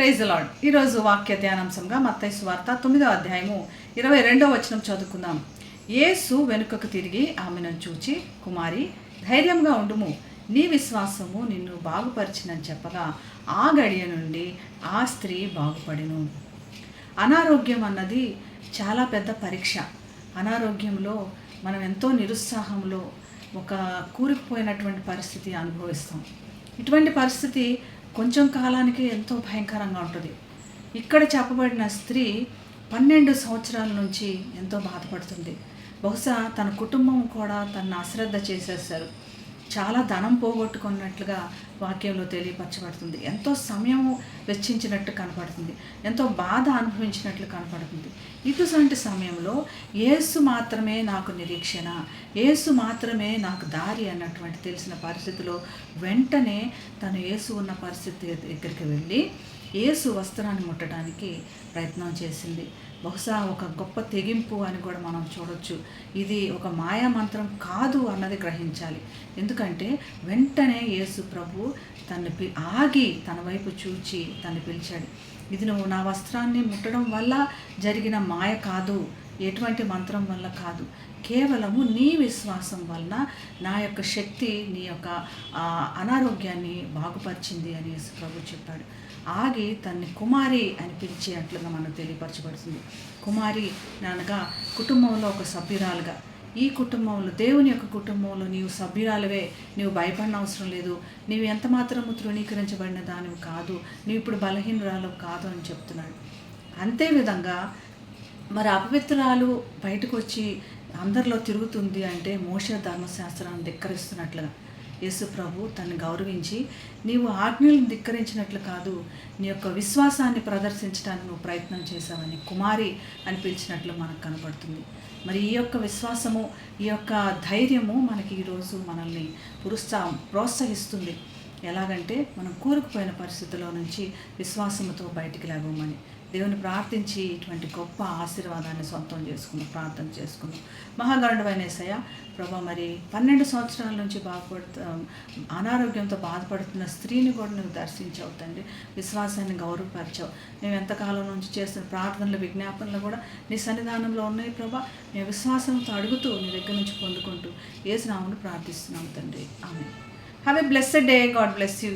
Praise the lord. ఈరోజు వాక్య ధ్యానాంశంగా మత్తయి సువార్త 9వ అధ్యాయము 22వ వచనం చదువుకుందాం. యేసు వెనుకకు తిరిగి ఆమెను చూచి, కుమారి, ధైర్యంగా ఉండుము, నీ విశ్వాసము నిన్ను బాగుపరిచినని చెప్పగా ఆ గడియ నుండి ఆ స్త్రీ బాగుపడెను. అనారోగ్యం అన్నది చాలా పెద్ద పరీక్ష. అనారోగ్యంలో మనం ఎంతో నిరుత్సాహంలో ఒక కూరుకుపోయినటువంటి పరిస్థితి అనుభవిస్తాం. ఇటువంటి పరిస్థితి కొంచెం కాలానికి ఎంతో భయంకరంగా ఉంటుంది. ఇక్కడ చెప్పబడిన స్త్రీ 12 సంవత్సరాల నుంచి ఎంతో బాధపడుతుంది. బహుశా తన కుటుంబం కూడా తనను అశ్రద్ధ చేసేసారు. చాలా ధనం పోగొట్టుకున్నట్లుగా వాక్యంలో తెలియపరచబడుతుంది. ఎంతో సమయం వెచ్చించినట్టు కనపడుతుంది. ఎంతో బాధ అనుభవించినట్లు కనపడుతుంది. ఇటువంటి సమయంలో యేసు మాత్రమే నాకు నిరీక్షణ, యేసు మాత్రమే నాకు దారి అన్నటువంటి తెలిసిన పరిస్థితిలో వెంటనే తను యేసు ఉన్న పరిస్థితి దగ్గరికి వెళ్ళి యేసు వస్త్రాన్ని ముట్టడానికి ప్రయత్నం చేసింది. బహుశా ఒక గొప్ప తెగింపు అని కూడా మనం చూడొచ్చు. ఇది ఒక మాయామంత్రం కాదు అన్నది గ్రహించాలి. ఎందుకంటే వెంటనే యేసు ప్రభు ఆగి తన వైపు చూచి తను పిలిచాడు. ఇది నువ్వు నా వస్త్రాన్ని ముట్టడం వల్ల జరిగిన మాయ కాదు, ఎటువంటి మంత్రం వల్ల కాదు, కేవలము నీ విశ్వాసం వలన నా యొక్క శక్తి నీ యొక్క అనారోగ్యాన్ని బాగుపరిచింది అని యేసు ప్రభు చెప్పాడు. ఆగి తన్ని కుమారి అని పిలిచేటట్లుగా మనకు తెలియపరచబడుతుంది. కుమారి అనగా కుటుంబంలో ఒక సభ్యురాలుగా, ఈ కుటుంబంలో దేవుని యొక్క కుటుంబంలో నీవు సభ్యురాలువే, నీవు భయపడిన అవసరం లేదు, నీవు ఎంత మాత్రము తృణీకరించబడిన దానివి కాదు, నీవు ఇప్పుడు బలహీనురాలు కాదు అని చెప్తున్నాడు. అంతేవిధంగా మరి అపవిత్రాలు బయటకు వచ్చి అందరిలో తిరుగుతుంది అంటే మోషే ధర్మశాస్త్రాన్ని ధిక్కరిస్తున్నట్లుగా యేసు ప్రభు తను గౌరవించి, నీవు ఆజ్ఞలను ధిక్కరించినట్లు కాదు, నీ యొక్క విశ్వాసాన్ని ప్రదర్శించడానికి నువ్వు ప్రయత్నం చేశావని కుమారి అని పిలిచినట్లు మనకు కనపడుతుంది. మరి ఈ యొక్క విశ్వాసము, ఈ యొక్క ధైర్యము మనకి ఈరోజు మనల్ని ప్రోత్సహిస్తుంది. ఎలాగంటే మనం కూరుకుపోయిన పరిస్థితుల్లో నుంచి విశ్వాసముతో బయటికి లేవమని దేవుని ప్రార్థించి ఇటువంటి గొప్ప ఆశీర్వాదాన్ని సొంతం చేసుకుందాం, ప్రార్థన చేసుకుందాం. మహాగరుడైన యేసయ్య ప్రభా, మరి 12 సంవత్సరాల నుంచి అనారోగ్యంతో బాధపడుతున్న స్త్రీని కూడా నువ్వు దర్శించావు తండ్రి. విశ్వాసాన్ని గౌరవపరిచావు. మేము ఎంతకాలం నుంచి చేస్తున్న ప్రార్థనలు, విజ్ఞాపనలు కూడా నీ సన్నిధానంలో ఉన్నాయి ప్రభా. మేము విశ్వాసంతో అడుగుతూ నీ దగ్గర నుంచి పొందుకుంటూ యేసు నామమున ప్రార్థిస్తున్నాం తండ్రి. Amen. Have a blessed day. God bless you.